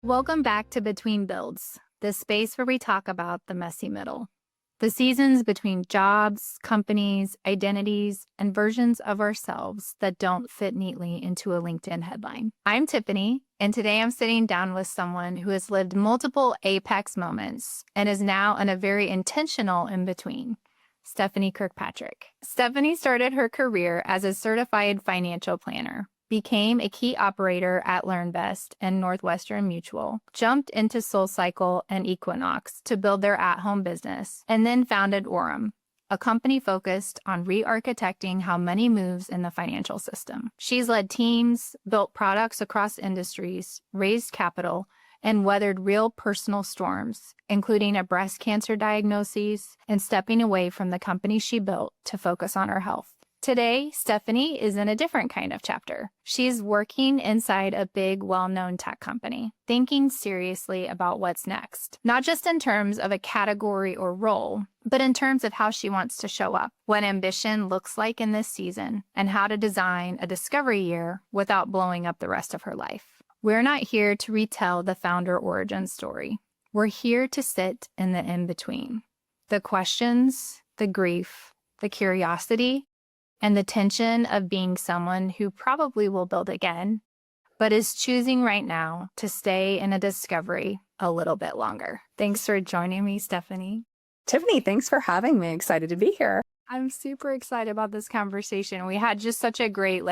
Welcome back to Between Builds, the space where we talk about the messy middle. The seasons between jobs, companies, identities, and versions of ourselves that don't fit neatly into a LinkedIn headline. I'm Tiffany, and today I'm sitting down with someone who has lived multiple apex moments and is now in a very intentional in-between, Stephany Kirkpatrick. Stephany started her career as a certified financial planner, became a key operator at LearnVest and Northwestern Mutual, jumped into SoulCycle and Equinox to build their at-home business, and then founded Orem, a company focused on re-architecting how money moves in the financial system. She's led teams, built products across industries, raised capital, and weathered real personal storms, including a breast cancer diagnosis and stepping away from the company she built to focus on her health. Today, Stephany is in a different kind of chapter. She's working inside a big, well-known tech company, thinking seriously about what's next, not just in terms of a category or role, but in terms of how she wants to show up, what ambition looks like in this season, and how to design a discovery year without blowing up the rest of her life. We're not here to retell the founder origin story. We're here to sit in the in-between. The questions, the grief, the curiosity, and the tension of being someone who probably will build again, but is choosing right now to stay in a discovery a little bit longer. Thanks for joining me, Stephany. Tiffany, thanks for having me. Excited to be here. I'm super excited about this conversation. We had just such a great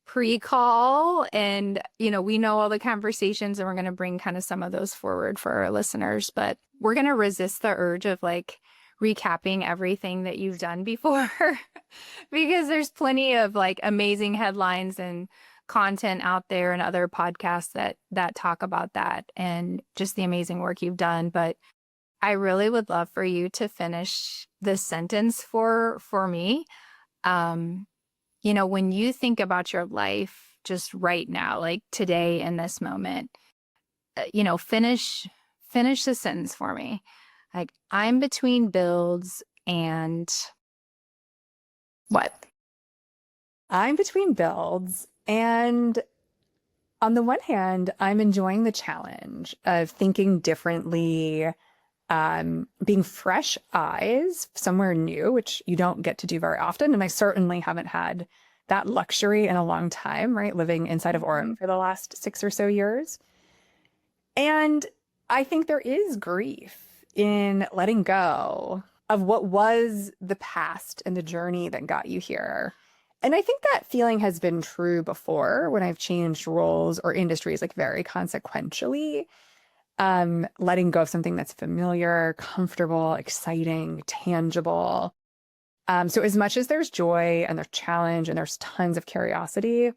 pre-call and, we know all the conversations and we're going to bring kind of some of those forward for our listeners, but we're going to resist the urge of recapping everything that you've done before because there's plenty of amazing headlines and content out there and other podcasts that talk about that and just the amazing work you've done. But I really would love for you to finish this sentence for me. When you think about your life just right now, like today in this moment, finish the sentence for me. I'm between builds and what? I'm between builds, and on the one hand, I'm enjoying the challenge of thinking differently, being fresh eyes somewhere new, which you don't get to do very often. And I certainly haven't had that luxury in a long time, right? Living inside of Orem for the last 6 or so years. And I think there is grief in letting go of what was the past and the journey that got you here. And I think that feeling has been true before when I've changed roles or industries very consequentially. Letting go of something that's familiar, comfortable, exciting, tangible. So as much as there's joy and there's challenge and there's tons of curiosity,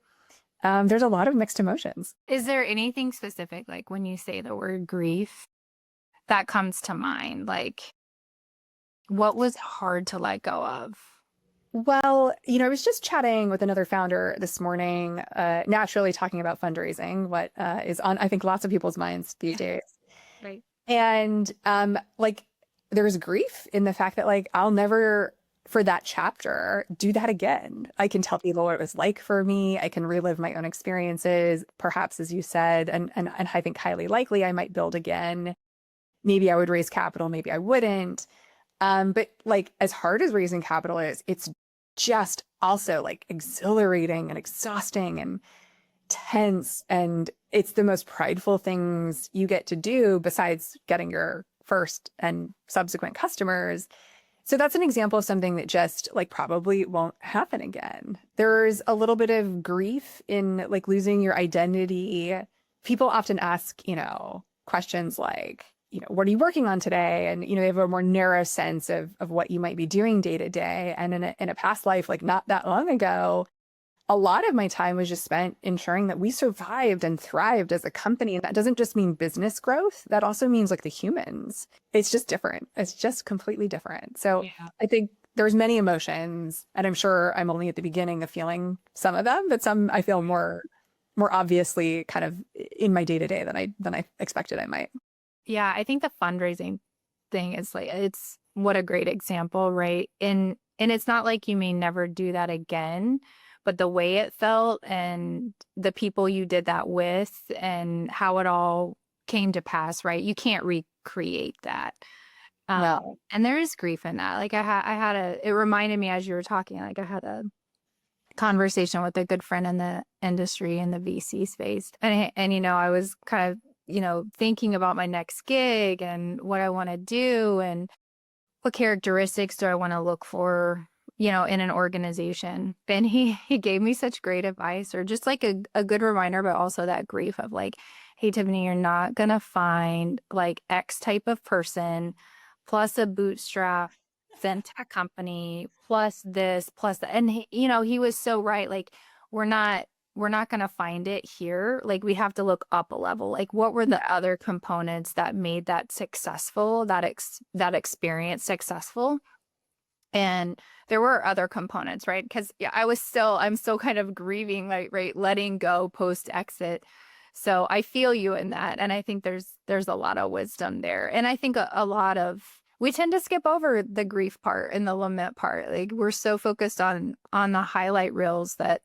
there's a lot of mixed emotions. Is there anything specific, when you say the word grief, that comes to mind? What was hard to let go of? Well, I was just chatting with another founder this morning, naturally talking about fundraising, what is on, I think, lots of people's minds these days. Right. And there's grief in the fact that I'll never, for that chapter, do that again. I can tell people what it was like for me. I can relive my own experiences, perhaps, as you said, and I think highly likely I might build again. Maybe I would raise capital, maybe I wouldn't. But as hard as raising capital is, it's just also exhilarating and exhausting and tense. And it's the most prideful things you get to do besides getting your first and subsequent customers. So that's an example of something that just probably won't happen again. There's a little bit of grief in losing your identity. People often ask, questions what are you working on today? And, they have a more narrow sense of what you might be doing day to day. And in a past life, not that long ago, a lot of my time was just spent ensuring that we survived and thrived as a company. And that doesn't just mean business growth. That also means the humans. It's just different. It's just completely different. So yeah. I think there's many emotions, and I'm sure I'm only at the beginning of feeling some of them, but some I feel more obviously kind of in my day to day than I expected I might. Yeah, I think the fundraising thing is it's what a great example, right? And it's not like you may never do that again, but the way it felt and the people you did that with and how it all came to pass, right? You can't recreate that. No. And there is grief in that. Like it reminded me as you were talking, like I had a conversation with a good friend in the industry in the VC space. And I was kind of, thinking about my next gig and what I want to do and what characteristics do I want to look for, in an organization. And he gave me such great advice, or just like a good reminder, but also that grief of like, hey, Tiffany, you're not going to find like X type of person plus a bootstrap fintech company plus this plus that. And he was so right. Like we're not going to find it here. Like we have to look up a level. Like what were the other components that made that successful, that experience successful? And there were other components, right? Because I'm still kind of grieving, like, right, letting go post exit. So I feel you in that. And I think there's a lot of wisdom there. And I think we tend to skip over the grief part and the lament part. Like we're so focused on the highlight reels that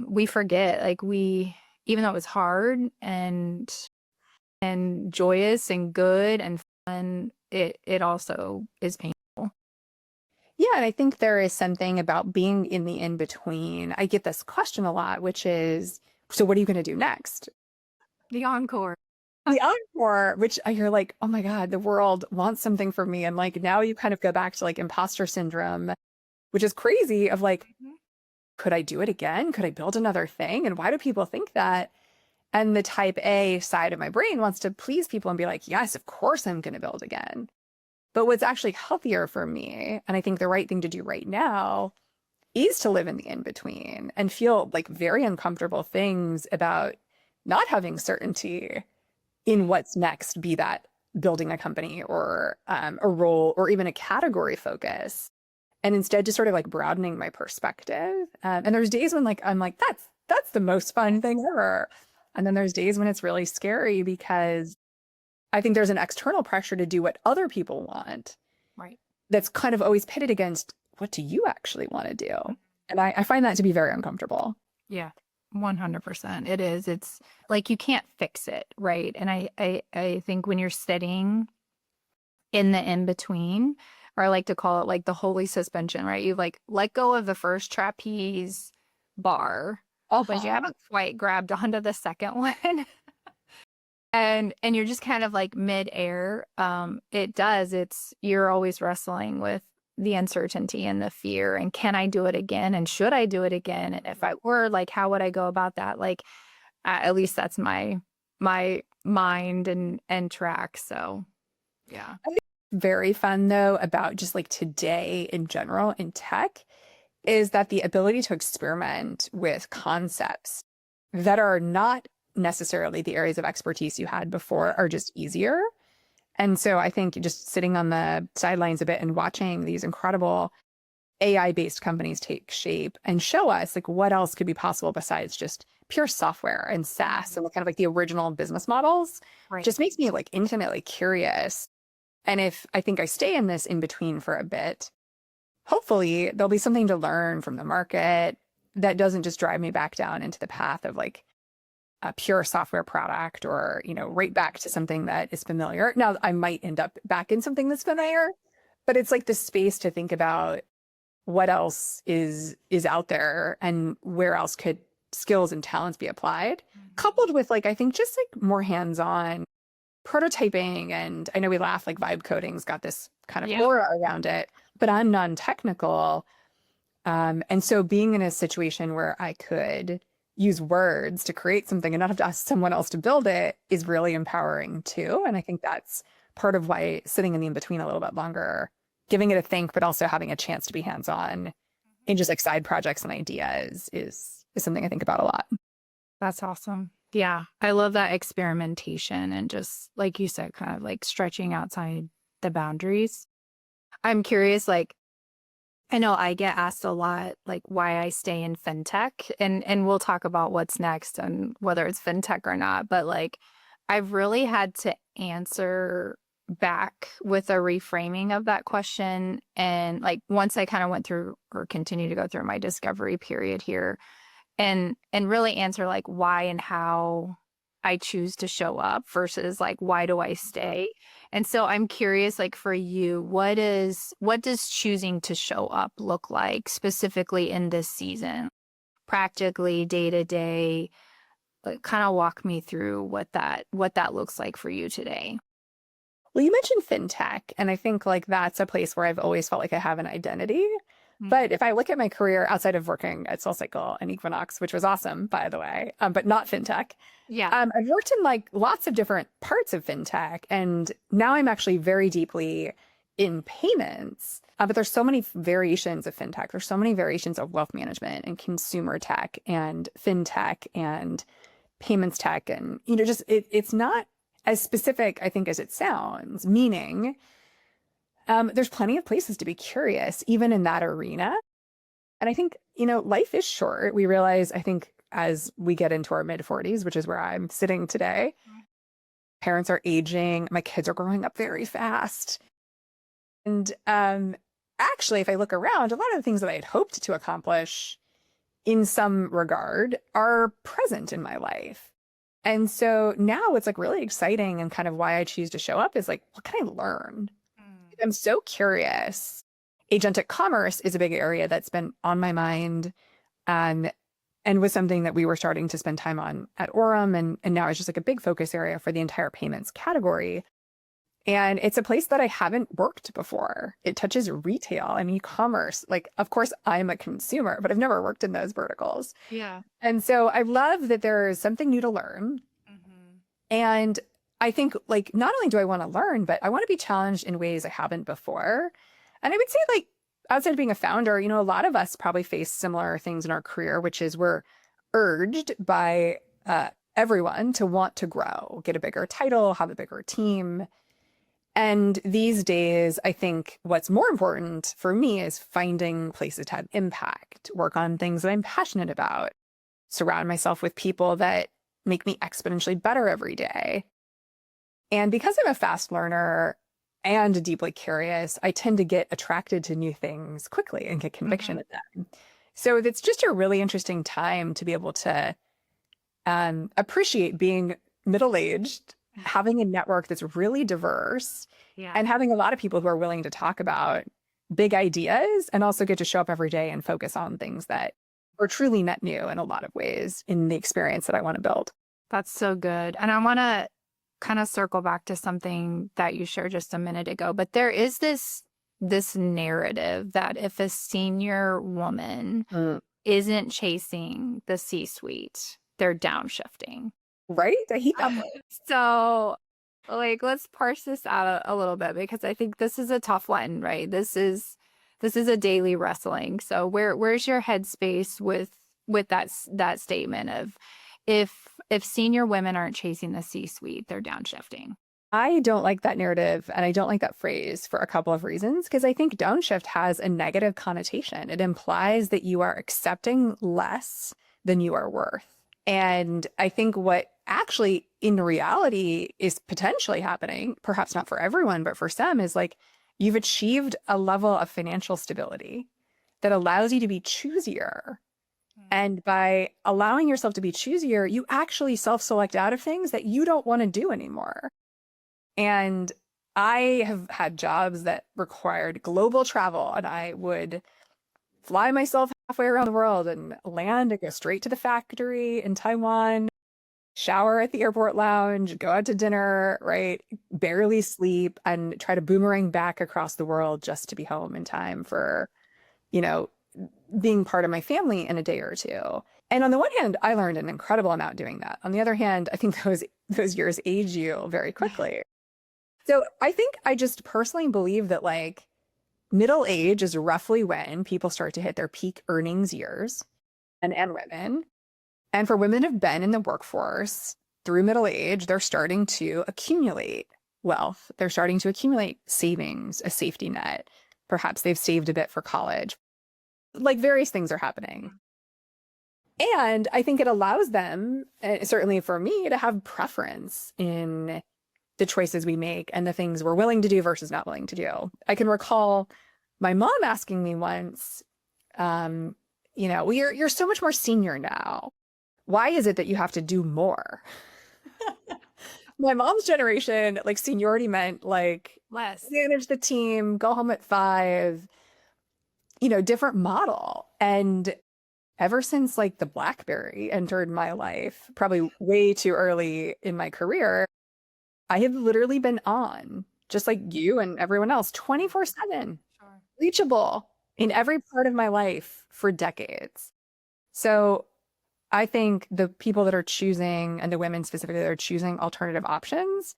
we forget, like even though it was hard and joyous and good and fun, it also is painful. Yeah, and I think there is something about being in the in-between. I get this question a lot, which is, so what are you going to do next? The encore. The encore, which I hear like, oh my God, the world wants something from me. And like now you kind of go back to like imposter syndrome, which is crazy of like, could I do it again? Could I build another thing? And why do people think that? And the type A side of my brain wants to please people and be like, yes, of course I'm going to build again. But what's actually healthier for me, and I think the right thing to do right now, is to live in the in-between and feel like very uncomfortable things about not having certainty in what's next, be that building a company or a role or even a category focus. And instead just sort of like broadening my perspective. And there's days when like I'm like, that's the most fun thing ever. And then there's days when it's really scary because I think there's an external pressure to do what other people want. Right. That's kind of always pitted against what do you actually want to do? And I find that to be very uncomfortable. Yeah, 100%. It is. It's like you can't fix it, right? And I think when you're sitting in the in-between, or I like to call it like the holy suspension, right? You like let go of the first trapeze bar, but you haven't quite grabbed onto the second one. And you're just kind of like mid-air. You're always wrestling with the uncertainty and the fear, and can I do it again? And should I do it again? And if I were, like, how would I go about that? Like, at least that's my mind and track. So yeah. Very fun though about just like today in general in tech is that the ability to experiment with concepts that are not necessarily the areas of expertise you had before are just easier. And so I think just sitting on the sidelines a bit and watching these incredible AI-based companies take shape and show us like what else could be possible besides just pure software and SaaS and kind of like the original business models, Right. just makes me like infinitely curious. And if I think I stay in this in between for a bit, hopefully there'll be something to learn from the market that doesn't just drive me back down into the path of like a pure software product or, right back to something that is familiar. Now, I might end up back in something that's familiar, but it's like the space to think about what else is out there and where else could skills and talents be applied, coupled with like, I think just like more hands-on prototyping. And I know we laugh, like vibe coding's got this kind of aura around it, but I'm non-technical. And so being in a situation where I could use words to create something and not have to ask someone else to build it is really empowering too. And I think that's part of why sitting in the in-between a little bit longer, giving it a think, but also having a chance to be hands-on in just like side projects and ideas is something I think about a lot. That's awesome. Yeah. I love that experimentation and just like you said, kind of like stretching outside the boundaries. I'm curious, like, I know I get asked a lot, like why I stay in fintech, and we'll talk about what's next and whether it's fintech or not. But like, I've really had to answer back with a reframing of that question. And like, once I kind of went through or continue to go through my discovery period here and really answer like why and how I choose to show up versus like, why do I stay? And so I'm curious, like for you, what does choosing to show up look like specifically in this season? Practically day to day, like kind of walk me through what that looks like for you today. Well, you mentioned fintech, and I think like that's a place where I've always felt like I have an identity. Mm. But if I look at my career outside of working at SoulCycle and Equinox, which was awesome, by the way, but not fintech, Yeah. I've worked in like lots of different parts of fintech, and now I'm actually very deeply in payments. But there's so many variations of fintech. There's so many variations of wealth management and consumer tech and fintech and payments tech, and just it's not as specific, I think, as it sounds. Meaning, there's plenty of places to be curious, even in that arena. And I think life is short. We realize, I think, as we get into our mid 40s, which is where I'm sitting today, parents are aging, my kids are growing up very fast. And actually, if I look around, a lot of the things that I had hoped to accomplish in some regard are present in my life. And so now it's like really exciting, and kind of why I choose to show up is like, what can I learn? I'm so curious. Agentic commerce is a big area that's been on my mind, and was something that we were starting to spend time on at Orem. And now it's just like a big focus area for the entire payments category. And it's a place that I haven't worked before. It touches retail and e-commerce. Like, of course, I'm a consumer, but I've never worked in those verticals. Yeah. And so I love that there's something new to learn. And I think, like, not only do I want to learn, but I want to be challenged in ways I haven't before. And I would say, like, outside of being a founder, a lot of us probably face similar things in our career, which is we're urged by everyone to want to grow, get a bigger title, have a bigger team. And these days, I think what's more important for me is finding places to have impact, work on things that I'm passionate about, surround myself with people that make me exponentially better every day. And because I'm a fast learner and deeply curious, I tend to get attracted to new things quickly and get conviction in them. So it's just a really interesting time to be able to appreciate being middle-aged, having a network that's really diverse, and having a lot of people who are willing to talk about big ideas and also get to show up every day and focus on things that are truly net new in a lot of ways in the experience that I want to build. That's so good. And I want to kind of circle back to something that you shared just a minute ago, but there is this narrative that if a senior woman isn't chasing the C-suite, they're downshifting. Right? I hate that. So, like, let's parse this out a little bit, because I think this is a tough one, right? This is a daily wrestling. So where's your headspace with that statement of if senior women aren't chasing the C-suite, they're downshifting? I don't like that narrative, and I don't like that phrase for a couple of reasons, because I think downshift has a negative connotation. It implies that you are accepting less than you are worth. And I think what actually in reality is potentially happening, perhaps not for everyone, but for some, is like you've achieved a level of financial stability that allows you to be choosier. And by allowing yourself to be choosier, you actually self-select out of things that you don't want to do anymore. And I have had jobs that required global travel, and I would fly myself halfway around the world and land and go straight to the factory in Taiwan, shower at the airport lounge, go out to dinner, right? Barely sleep, and try to boomerang back across the world just to be home in time for, being part of my family in a day or two. And on the one hand, I learned an incredible amount doing that. On the other hand, I think those years age you very quickly. So I think I just personally believe that like middle age is roughly when people start to hit their peak earnings years, and women. And for women who've been in the workforce through middle age, they're starting to accumulate wealth. They're starting to accumulate savings, a safety net. Perhaps they've saved a bit for college. Like various things are happening. And I think it allows them, certainly for me, to have preference in the choices we make and the things we're willing to do versus not willing to do. I can recall my mom asking me once, well, you're so much more senior now. Why is it that you have to do more? My mom's generation, like seniority meant like Less. manage the team, go home at 5, you know, different model. And ever since like the BlackBerry entered my life, probably way too early in my career, I have literally been on, just like you and everyone else, 24/7, Sure. reachable in every part of my life for decades. So I think the people that are choosing, and the women specifically that are choosing alternative options,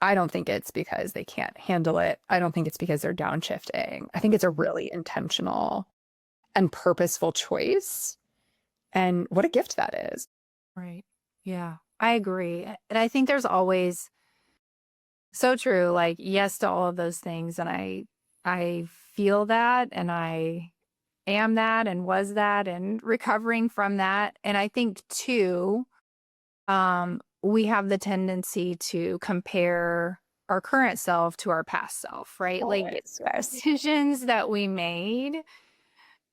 I don't think it's because they can't handle it. I don't think it's because they're downshifting. I think it's a really intentional and purposeful choice. And what a gift that is. Right. Yeah, I agree. And I think there's always so true, like yes to all of those things. And I feel that and I am that and was that and recovering from that. And I think too, we have the tendency to compare our current self to our past self, right? Like Always, yes. decisions that we made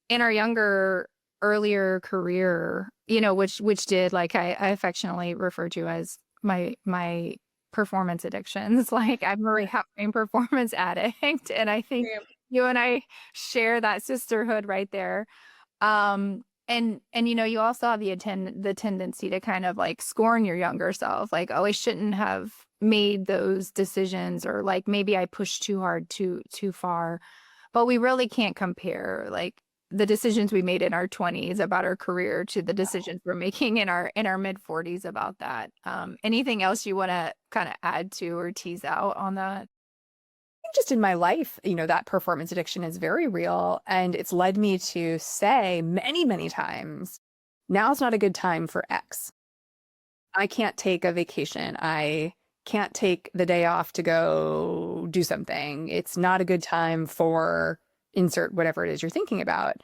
in our younger, earlier career, you know, which did like I affectionately refer to as my performance addictions. Like I'm a recovering performance addict, and I think Same. you and I share that sisterhood right there. And you know, you also have the tendency to kind of like scorn your younger self, like, oh, I shouldn't have made those decisions, or like maybe I pushed too hard, too far. But we really can't compare like the decisions we made in our 20s about our career to the decisions we're making in our mid 40s about that. Anything else you want to kind of add to or tease out on that? Just in my life, you know, that performance addiction is very real. And it's led me to say many, many times, now's not a good time for X. I can't take a vacation. I can't take the day off to go do something. It's not a good time for insert whatever it is you're thinking about.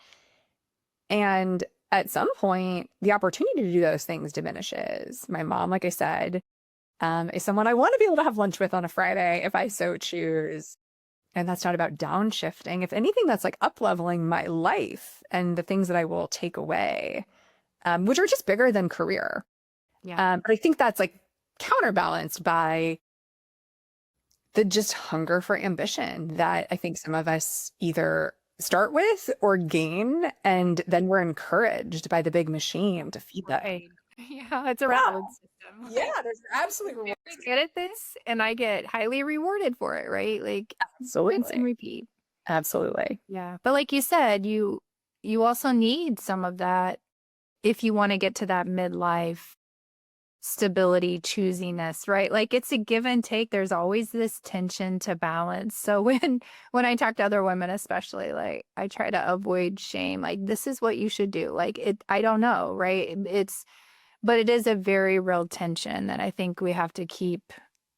And at some point, the opportunity to do those things diminishes. My mom, like I said, is someone I want to be able to have lunch with on a Friday if I so choose. And that's not about downshifting. If anything, that's like up leveling my life and the things that I will take away, which are just bigger than career. Yeah. But I think that's like counterbalanced by the just hunger for ambition that I think some of us either start with or gain, and then we're encouraged by the big machine to feed that. Right. Yeah, it's a Wow. reward system. Yeah, Like, there's absolutely I'm reward. very good at this, and I get highly rewarded for it, right? Like rinse and Absolutely. repeat. Absolutely. Yeah. But like you said, you also need some of that if you want to get to that midlife stability, choosiness, right? Like it's a give and take. There's always this tension to balance. So when I talk to other women, especially, like I try to avoid shame. Like this is what you should do. Like it, I don't know, right? But it is a very real tension that I think we have to keep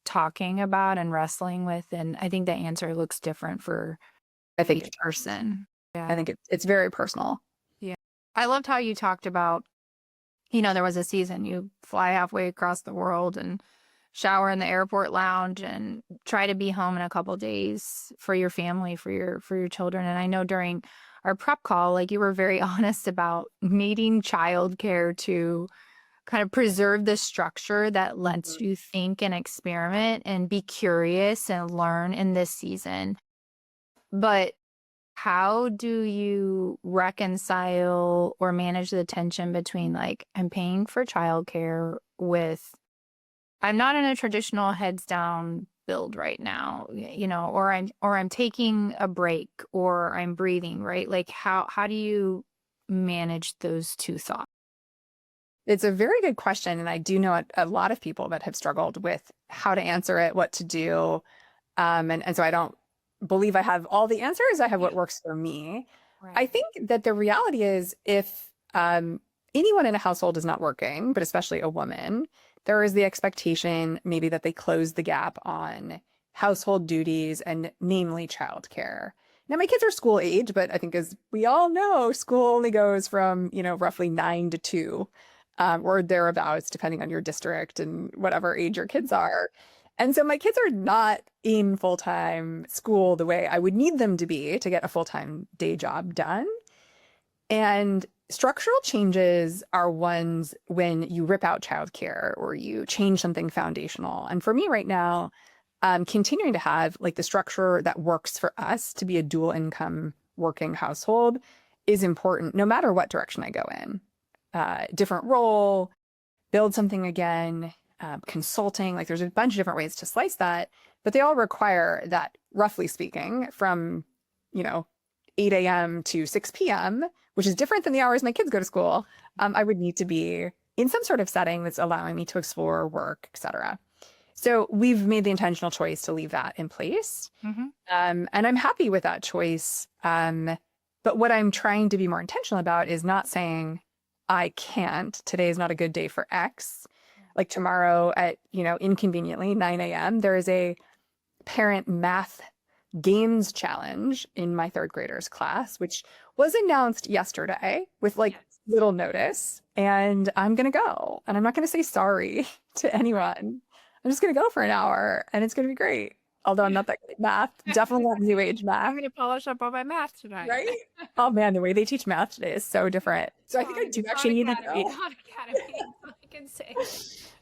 talking about and wrestling with. And I think the answer looks different for I think each person. I Yeah. think it's very personal. Yeah. I loved how you talked about, you know, there was a season you fly halfway across the world and shower in the airport lounge and try to be home in a couple days for your family, for your children. And I know during our prep call, like you were very honest about needing childcare to kind of preserve the structure that lets Mhm. you think and experiment and be curious and learn in this season. But how do you reconcile or manage the tension between like I'm paying for childcare with I'm not in a traditional heads down build right now, you know, or I'm taking a break or I'm breathing, right? Like how do you manage those two thoughts? It's a very good question. And I do know a lot of people that have struggled with how to answer it, what to do. And so I don't believe I have all the answers. I have Yeah. what works for me. I Right. think that the reality is if anyone in a household is not working, but especially a woman, there is the expectation maybe that they close the gap on household duties and namely childcare. Now, my kids are school age, but I think as we all know, school only goes from, you know, roughly 9 to 2, or thereabouts, depending on your district and whatever age your kids are. And so my kids are not in full-time school the way I would need them to be to get a full-time day job done. And Structural changes are ones when you rip out childcare or you change something foundational. And for me right now, continuing to have like the structure that works for us to be a dual income working household is important no matter what direction I go in. Different role, build something again, consulting, like there's a bunch of different ways to slice that, but they all require that, roughly speaking, from, 8 a.m. to 6 p.m., which is different than the hours my kids go to school, I would need to be in some sort of setting that's allowing me to explore, work, etc. So we've made the intentional choice to leave that in place. And I'm happy with that choice. But what I'm trying to be more intentional about is not saying, I can't, today is not a good day for X. Like tomorrow at, inconveniently 9 a.m., there is a parent math games challenge in my third graders class, which was announced yesterday with little notice. And I'm going to go. And I'm not going to say sorry to anyone. I'm just going to go for an hour and it's going to be great. Although I'm not that good at math, definitely not new age math. I'm going to polish up on my math tonight. Right? Oh man, the way they teach math today is so different. So I think I do actually need to go. Not academy, I can say.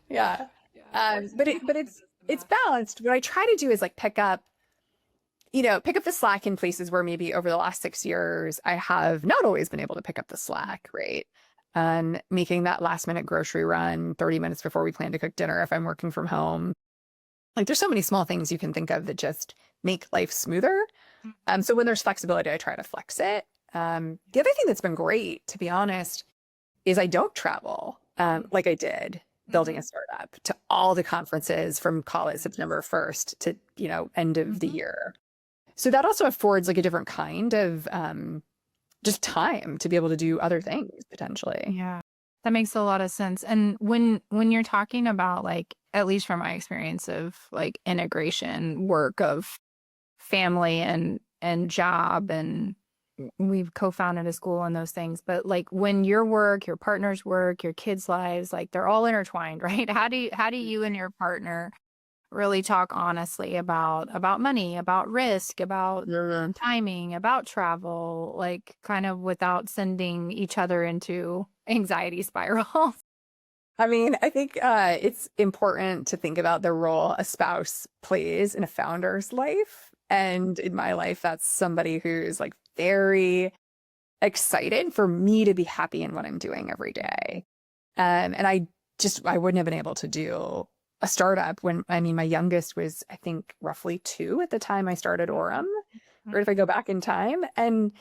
Yeah. But it's balanced. What I try to do is pick up the slack in places where maybe over the last 6 years, I have not always been able to pick up the slack, right? Making that last minute grocery run 30 minutes before we plan to cook dinner if I'm working from home. There's so many small things you can think of that just make life smoother. So when there's flexibility, I try to flex it. The other thing that's been great, to be honest, is I don't travel like I did building a startup to all the conferences from call it September 1st to, end of the year. So that also affords a different kind of just time to be able to do other things potentially. Yeah, that makes a lot of sense. And when you're talking about at least from my experience of integration work of family and job, and we've co-founded a school and those things, but when your work, your partner's work, your kids' lives, they're all intertwined, right? How do you and your partner really talk honestly about money, about risk, about timing, about travel, kind of without sending each other into anxiety spirals? I mean, I think it's important to think about the role a spouse plays in a founder's life. And in my life, that's somebody who's very excited for me to be happy in what I'm doing every day. And I wouldn't have been able to do a startup when, my youngest was, I think, roughly 2 at the time I started Orem, or if I go back in time. And,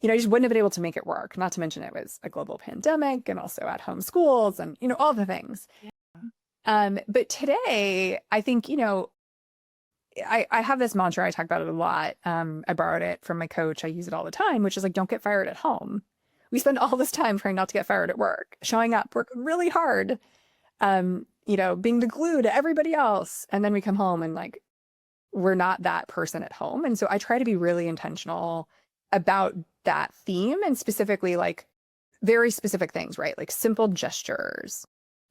I just wouldn't have been able to make it work. Not to mention it was a global pandemic and also at home schools and, all the things. Yeah. But today, I think, I have this mantra, I talk about it a lot. I borrowed it from my coach. I use it all the time, which is don't get fired at home. We spend all this time trying not to get fired at work, showing up, working really hard, being the glue to everybody else. And then we come home and we're not that person at home. And so I try to be really intentional about that theme and specifically very specific things, right? Simple gestures.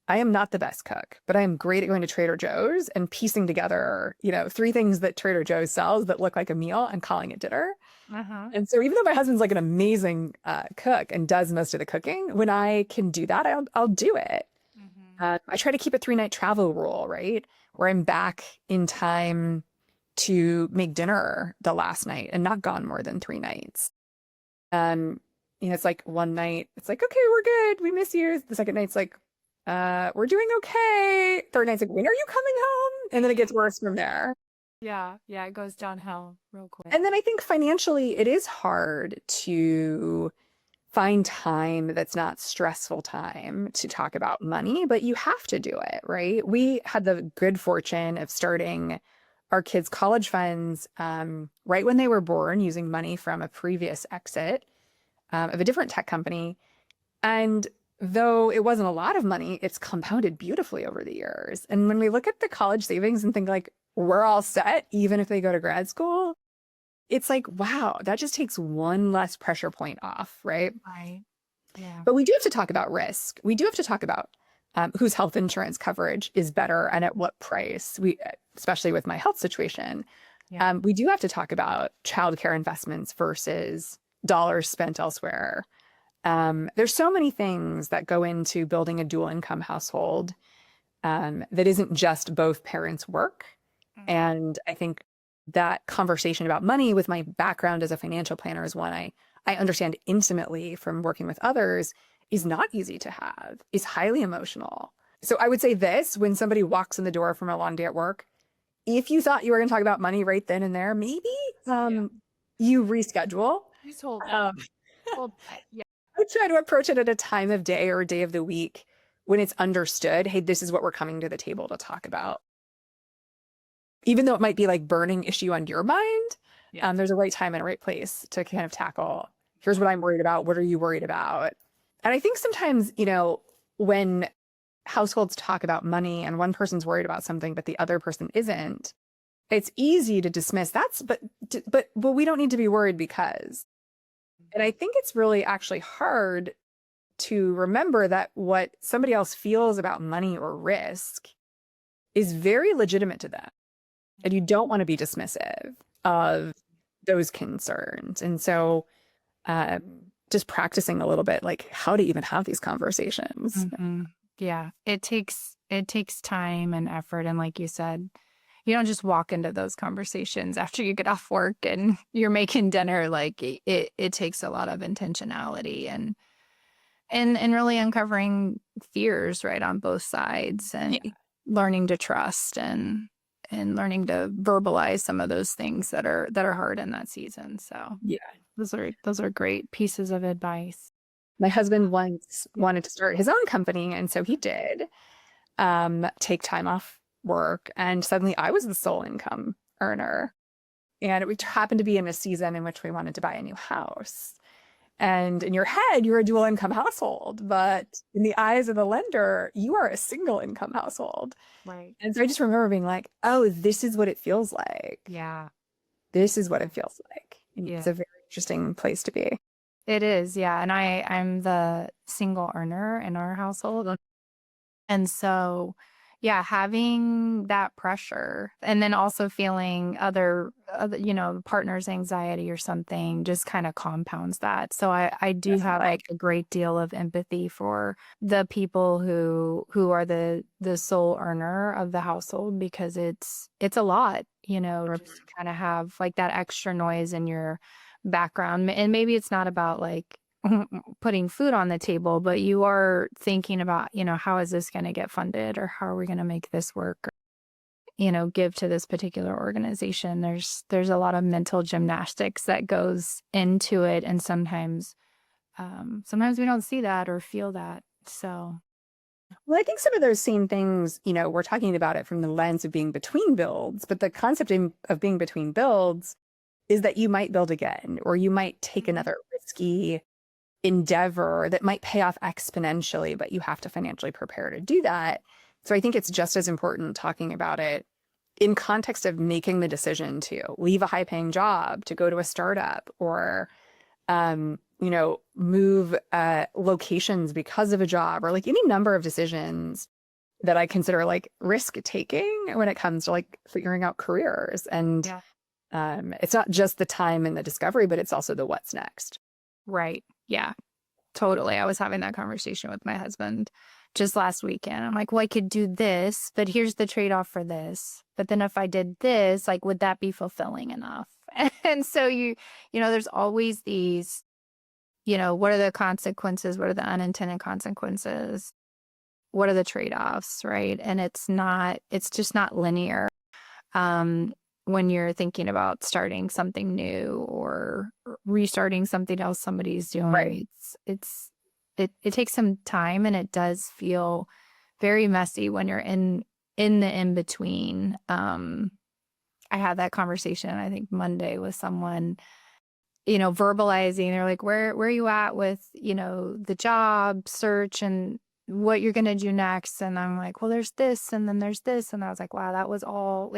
I am not the best cook, but I am great at going to Trader Joe's and piecing together, 3 things that Trader Joe's sells that look like a meal and calling it dinner. And so even though my husband's an amazing cook and does most of the cooking, when I can do that, I'll do it. I try to keep a 3-night travel rule, right? Where I'm back in time to make dinner the last night and not gone more than 3 nights. It's one night, it's okay, we're good. We miss you. The second night's we're doing okay. Third night's when are you coming home? And then it gets worse from there. Yeah, it goes downhill real quick. And then I think financially, it is hard to find time that's not stressful time to talk about money, but you have to do it, right? We had the good fortune of starting our kids' college funds right when they were born using money from a previous exit of a different tech company. And though it wasn't a lot of money, it's compounded beautifully over the years. And when we look at the college savings and think we're all set, even if they go to grad school, it's wow, that just takes one less pressure point off, right? Right. Yeah. But we do have to talk about risk. We do have to talk about whose health insurance coverage is better and at what price. Especially with my health situation, we do have to talk about childcare investments versus dollars spent elsewhere. There's so many things that go into building a dual income household that isn't just both parents work. And I think that conversation about money with my background as a financial planner is one I understand intimately from working with others is not easy to have, is highly emotional. So I would say this, when somebody walks in the door from a long day at work, if you thought you were going to talk about money right then and there, maybe you reschedule. Just hold Um, hold that. Yeah. I try to approach it at a time of day or a day of the week when it's understood, hey, this is what we're coming to the table to talk about. Even though it might be like burning issue on your mind, there's a right time and a right place to kind of tackle, here's what I'm worried about. What are you worried about? And I think sometimes, when households talk about money and one person's worried about something, but the other person isn't, it's easy to dismiss but we don't need to be worried because. And I think it's really actually hard to remember that what somebody else feels about money or risk is very legitimate to them. And you don't want to be dismissive of those concerns. And so just practicing a little bit, like how to even have these conversations. Yeah, it takes time and effort. And like you said, you don't just walk into those conversations after you get off work and you're making dinner. Like it takes a lot of intentionality and really uncovering fears right on both sides and learning to trust and learning to verbalize some of those things that are hard in that season. So Yeah, those are great pieces of advice. my husband once wanted to start his own company, and so he did take time off work, and suddenly I was the sole income earner. And it happened to be in a season in which we wanted to buy a new house. And in your head, you're a dual income household, but in the eyes of the lender, you are a single income household. Right. And so I just remember being like, oh, this is what it feels like. Yeah. This is what it feels like. And Yeah. it's a very interesting place to be. It is. Yeah. And I'm the single earner in our household. And so, yeah, having that pressure and then also feeling other partner's anxiety or something just kind of compounds that. So I do have like a great deal of empathy for the people who are the sole earner of the household because it's a lot, just to kind of have like that extra noise in your background. And maybe it's not about like putting food on the table, but you are thinking about, how is this going to get funded or how are we going to make this work? Or, give to this particular organization. There's a lot of mental gymnastics that goes into it. And sometimes we don't see that or feel that. So. Well, I think some of those same things, we're talking about it from the lens of being between builds, but the concept of being between builds is that you might build again, or you might take another risky endeavor that might pay off exponentially, but you have to financially prepare to do that. So I think it's just as important talking about it in context of making the decision to leave a high-paying job, to go to a startup, or move locations because of a job, or like any number of decisions that I consider like risk taking when it comes to like figuring out careers. And it's not just the time and the discovery, but it's also the what's next. Right. Yeah, totally. I was having that conversation with my husband just last weekend. I'm like, well, I could do this, but here's the trade-off for this. But then if I did this, like, would that be fulfilling enough? And so there's always these, what are the consequences? What are the unintended consequences? What are the trade-offs, right? And it's just not linear. When you're thinking about starting something new or restarting something else somebody's doing, right. It takes some time and it does feel very messy when you're in the in-between. I had that conversation, I think Monday with someone, verbalizing, they're like, where are you at with, the job search and what you're going to do next? And I'm like, well, there's this, and then there's this. And I was like, wow, that was all,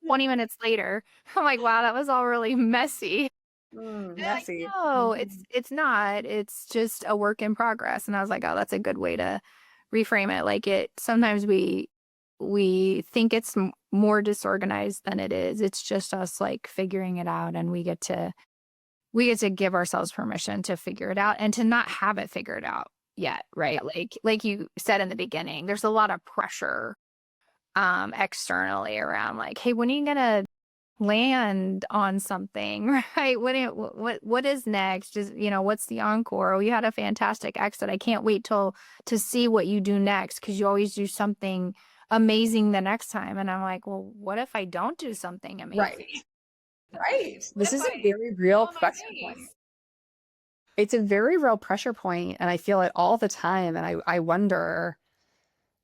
20 minutes later, I'm like, wow, that was all really messy. Messy. No, it's not. It's just a work in progress. And I was like, oh, that's a good way to reframe it. Like sometimes we think it's more disorganized than it is. It's just us like figuring it out, and we get to we get to give ourselves permission to figure it out and to not have it figured out yet, right? Like you said in the beginning, there's a lot of pressure externally around like, hey, when are you gonna land on something, right? What is next? Is, what's the encore? Oh, you had a fantastic exit. I can't wait to see what you do next, because you always do something amazing the next time. And I'm like, well, what if I don't do something amazing? Right. Right. What This if is a I very real fall on my pressure point. face? It's a very real pressure point, and I feel it all the time. And I wonder,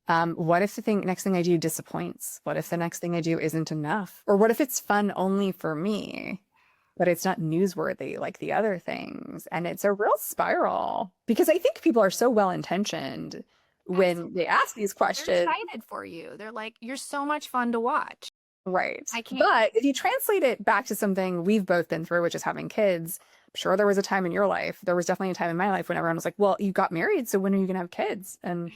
what if the next thing I do disappoints? What if the next thing I do isn't enough? Or what if it's fun only for me, but it's not newsworthy like the other things? And it's a real spiral because I think people are so well-intentioned when they ask these They're questions. excited for you. They're like, you're so much fun to watch. Right. I can't. But if you translate it back to something we've both been through, which is having kids, I'm sure there was a time in your life, there was definitely a time in my life when everyone was like, well, you got married, so when are you going to have kids? And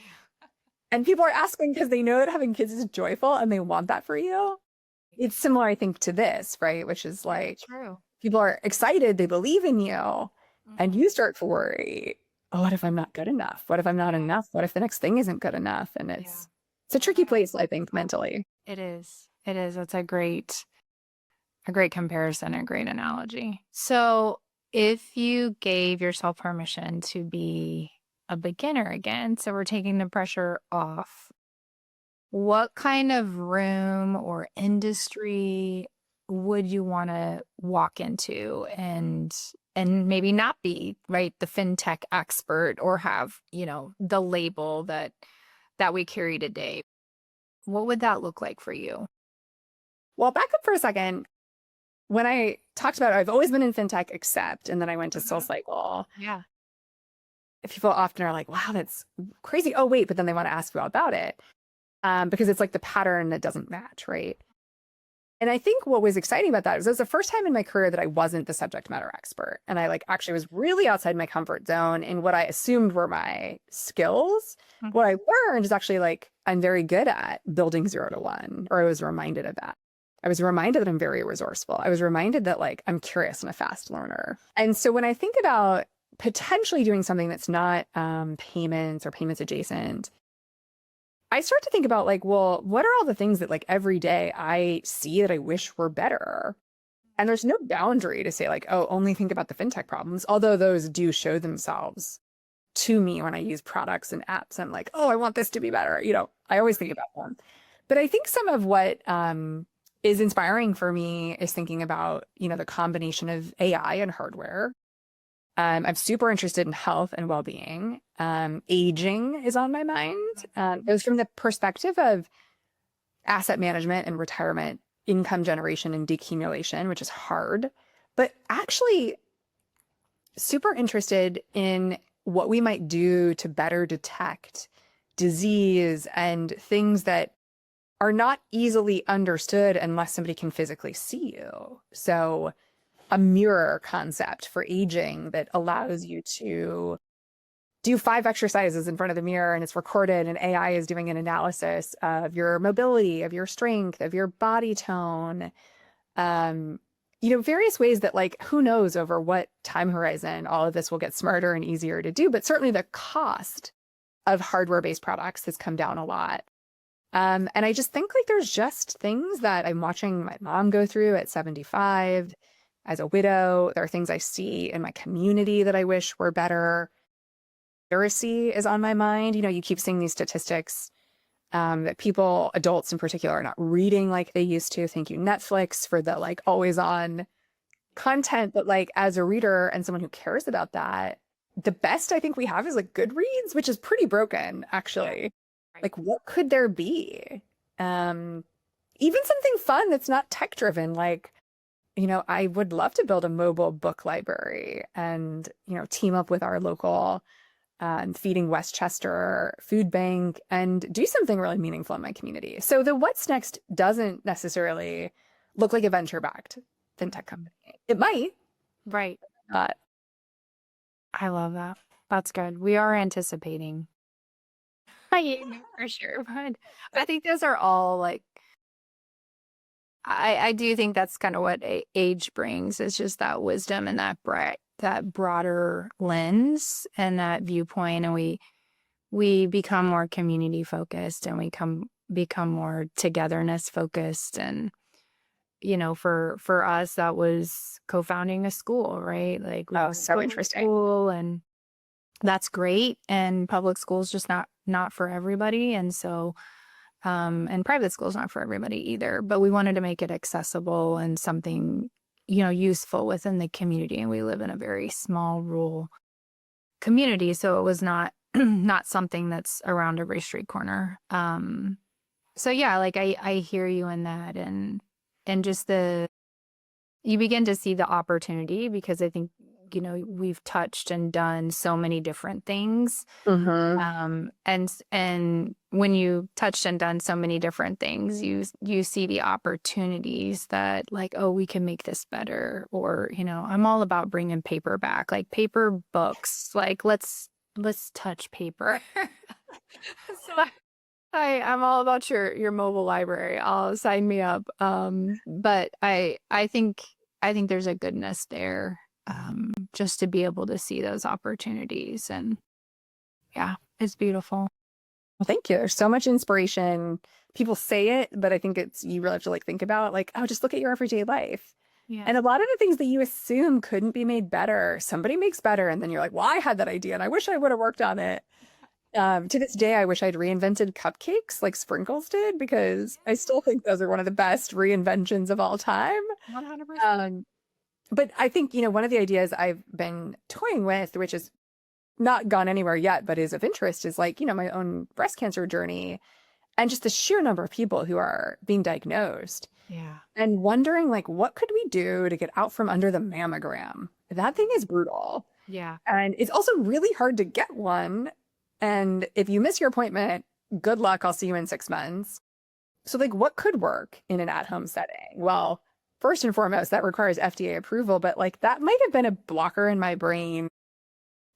people are asking because they know that having kids is joyful and they want that for you. It's similar, I think, to this, right? Which is like True. people are excited, they believe in you, and Mhm. you start to worry, oh, what if I'm not good enough? What if I'm not enough? What if the next thing isn't good enough? And it's a tricky place, I think, mentally. It is. It is. That's a great comparison, a great analogy. So if you gave yourself permission to be a beginner again, so we're taking the pressure off, what kind of room or industry would you want to walk into and maybe not be, right, the fintech expert or have, the label that we carry today? What would that look like for you? Well, back up for a second. When I talked about it, I've always been in fintech except, and then I went to SoulCycle. Yeah. People often are like, wow, that's crazy. Oh, wait, but then they want to ask you all about it because it's like the pattern that doesn't match, right? And I think what was exciting about that was it was the first time in my career that I wasn't the subject matter expert. And I like actually was really outside my comfort zone in what I assumed were my skills. Mhm. What I learned is actually like I'm very good at building 0 to 1, or I was reminded of that. I was reminded that I'm very resourceful. I was reminded that like I'm curious and a fast learner. And so when I think about potentially doing something that's not payments or payments adjacent, I start to think about like, well, what are all the things that like every day I see that I wish were better? And there's no boundary to say like, oh, only think about the fintech problems, although those do show themselves to me when I use products and apps. I'm like, oh, I want this to be better. I always think about them. But I think some of what is inspiring for me is thinking about, the combination of AI and hardware. I'm super interested in health and well-being. Aging is on my mind. It was from the perspective of asset management and retirement, income generation and decumulation, which is hard, but actually super interested in what we might do to better detect disease and things that are not easily understood unless somebody can physically see you. So a mirror concept for aging that allows you to do 5 exercises in front of the mirror and it's recorded and AI is doing an analysis of your mobility, of your strength, of your body tone, various ways that like, who knows over what time horizon all of this will get smarter and easier to do. But certainly the cost of hardware-based products has come down a lot. And I just think like there's just things that I'm watching my mom go through at 75 as a widow. There are things I see in my community that I wish were better. Literacy is on my mind. You keep seeing these statistics that people, adults in particular, are not reading like they used to. Thank you, Netflix, for the like always on content. But like as a reader and someone who cares about that, the best I think we have is like Goodreads, which is pretty broken, actually. Like, what could there be? Even something fun that's not tech driven, like, I would love to build a mobile book library and, team up with our local Feeding Westchester food bank and do something really meaningful in my community. So the what's next doesn't necessarily look like a venture-backed fintech company. It might, Right. but I love that. That's good. We are anticipating. I for sure. But I think those are all like I do think that's kind of what age brings. It's just that wisdom and that broader lens and that viewpoint, and we become more community focused, and we become more togetherness focused. And for us, that was co-founding a school, right? Like, we Oh, went to so public interesting. school, and that's great. And public school is just not for everybody, and so and private school is not for everybody either. But we wanted to make it accessible and something useful within the community. And we live in a very small rural community, so it was not not something that's around every street corner. So yeah, like I hear you in that, and just you begin to see the opportunity, because I think we've touched and done so many different things. Mm-hmm. And when you touched and done so many different things, you see the opportunities that, like, oh, we can make this better. Or I'm all about bringing paper back, like paper books, like let's touch paper. So I'm all about your mobile library. I'll sign me up. But I think there's a goodness there, just to be able to see those opportunities. And yeah, it's beautiful. Well, thank you. There's so much inspiration. People say it, but I think you really have to like think about like, oh, just look at your everyday life. Yeah. And a lot of the things that you assume couldn't be made better, somebody makes better. And then you're like, well, I had that idea and I wish I would have worked on it. To this day, I wish I'd reinvented cupcakes like Sprinkles did, because I still think those are one of the best reinventions of all time. 100%. But I think, one of the ideas I've been toying with, which has not gone anywhere yet, but is of interest, is like, my own breast cancer journey and just the sheer number of people who are being diagnosed, Yeah. and wondering like, what could we do to get out from under the mammogram? That thing is brutal. Yeah. And it's also really hard to get one. And if you miss your appointment, good luck. I'll see you in 6 months. So like, what could work in an at-home setting? Well, first and foremost, that requires FDA approval, but like that might have been a blocker in my brain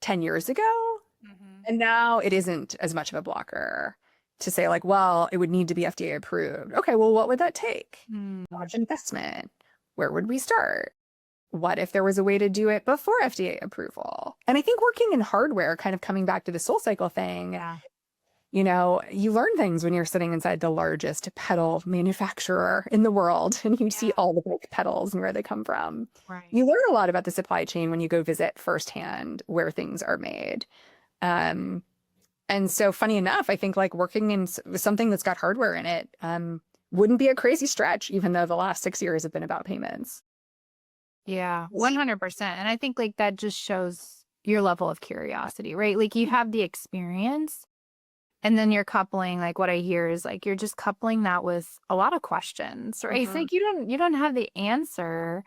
10 years ago. Mm-hmm. And now it isn't as much of a blocker to say like, well, it would need to be FDA approved. Okay, well, what would that take? How much investment? Where would we start? What if there was a way to do it before FDA approval? And I think working in hardware, kind of coming back to the Soul Cycle thing, Yeah. you learn things when you're sitting inside the largest pedal manufacturer in the world, and you see all the big pedals and where they come from. Right. You learn a lot about the supply chain when you go visit firsthand where things are made. And so funny enough, I think like working in something that's got hardware in it wouldn't be a crazy stretch, even though the last 6 years have been about payments. Yeah, 100%. And I think like that just shows your level of curiosity, right? Like, you have the experience, and then you're coupling, like, what I hear is like you're just coupling that with a lot of questions, right? It's like you don't have the answer.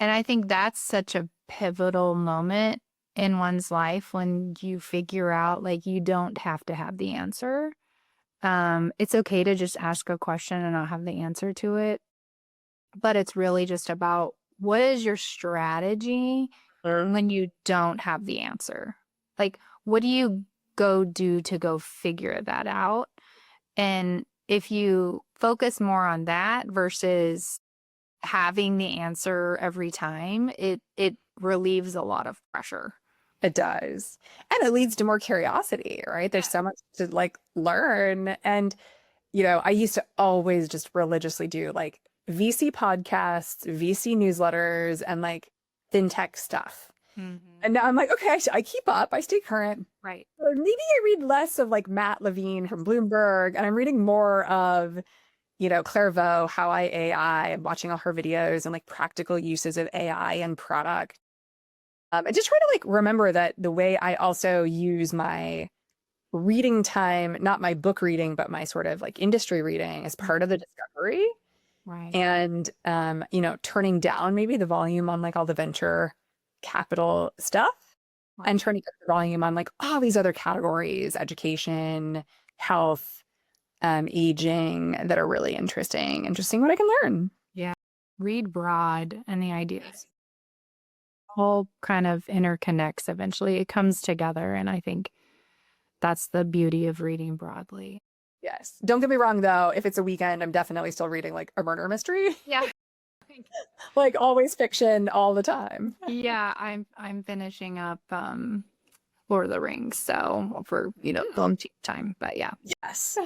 And I think that's such a pivotal moment in one's life, when you figure out like you don't have to have the answer. It's okay to just ask a question and not have the answer to it. But it's really just about, what is your strategy when you don't have the answer? Like, what do you go do to go figure that out? And if you focus more on that versus having the answer every time, it relieves a lot of pressure. It does. And it leads to more curiosity, right? There's so much to like learn. And, I used to always just religiously do like VC podcasts, VC newsletters, and like fintech stuff. Mm-hmm. And now I'm like, okay, I keep up, I stay current. Right. Or maybe I read less of like Matt Levine from Bloomberg, and I'm reading more of, Clairvaux, How I AI, and watching all her videos and like practical uses of AI and product. I just try to like remember that the way I also use my reading time, not my book reading, but my sort of like industry reading, as part of the discovery. Right. And, turning down maybe the volume on like all the venture capital stuff, and turning up the volume on like all these other categories, education, health, aging, that are really interesting and just seeing what I can learn. Yeah. Read broad, and the ideas all kind of interconnects eventually. It comes together. And I think that's the beauty of reading broadly. Yes. Don't get me wrong though, if it's a weekend, I'm definitely still reading like a murder mystery. Yeah. Like always fiction all the time. Yeah, I'm finishing up Lord of the Rings, so for film time. But yeah, Yes.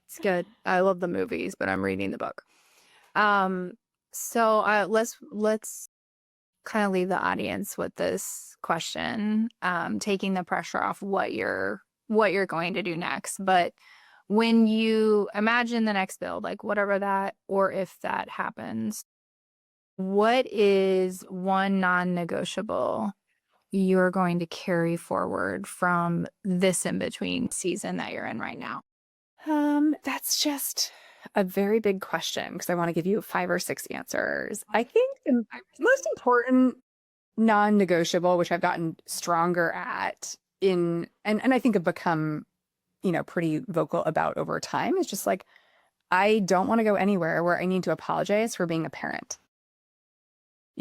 it's good. I love the movies, but I'm reading the book. Um, so let's kind of leave the audience with this question, taking the pressure off what you're going to do next. But when you imagine the next build, like whatever that, or if that happens, what is one non-negotiable you're going to carry forward from this in-between season that you're in right now? That's just a very big question because I want to give you 5 or 6 answers. I think the most important non-negotiable, which I've gotten stronger at and I think have become, pretty vocal about over time, is just like I don't want to go anywhere where I need to apologize for being a parent.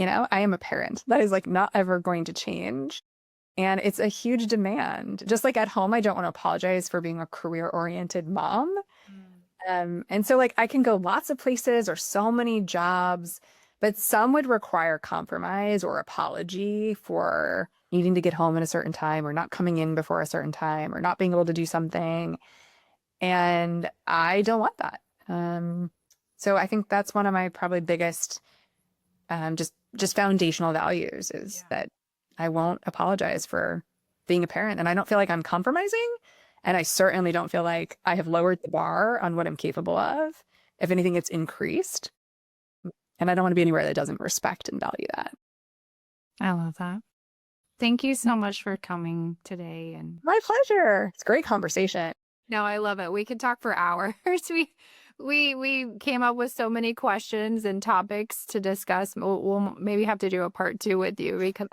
I am a parent. That is like not ever going to change. And it's a huge demand. Just like at home, I don't want to apologize for being a career-oriented mom. And so like I can go lots of places or so many jobs, but some would require compromise or apology for needing to get home at a certain time or not coming in before a certain time or not being able to do something. And I don't want that. So I think that's one of my probably biggest just foundational values is that I won't apologize for being a parent. And I don't feel like I'm compromising. And I certainly don't feel like I have lowered the bar on what I'm capable of. If anything, it's increased. And I don't want to be anywhere that doesn't respect and value that. I love that. Thank you so much for coming today. And My pleasure. It's a great conversation. no, I love it. We could talk for hours. We came up with so many questions and topics to discuss. We'll maybe have to do a part 2 with you because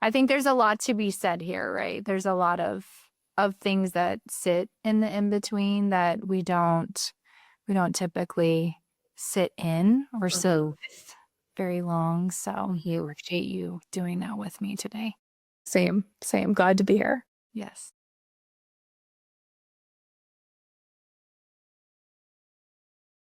I think there's a lot to be said here, right? There's a lot of things that sit in the in between that we don't typically sit in or so very long. So I appreciate you doing that with me today. Same. Glad to be here. Yes.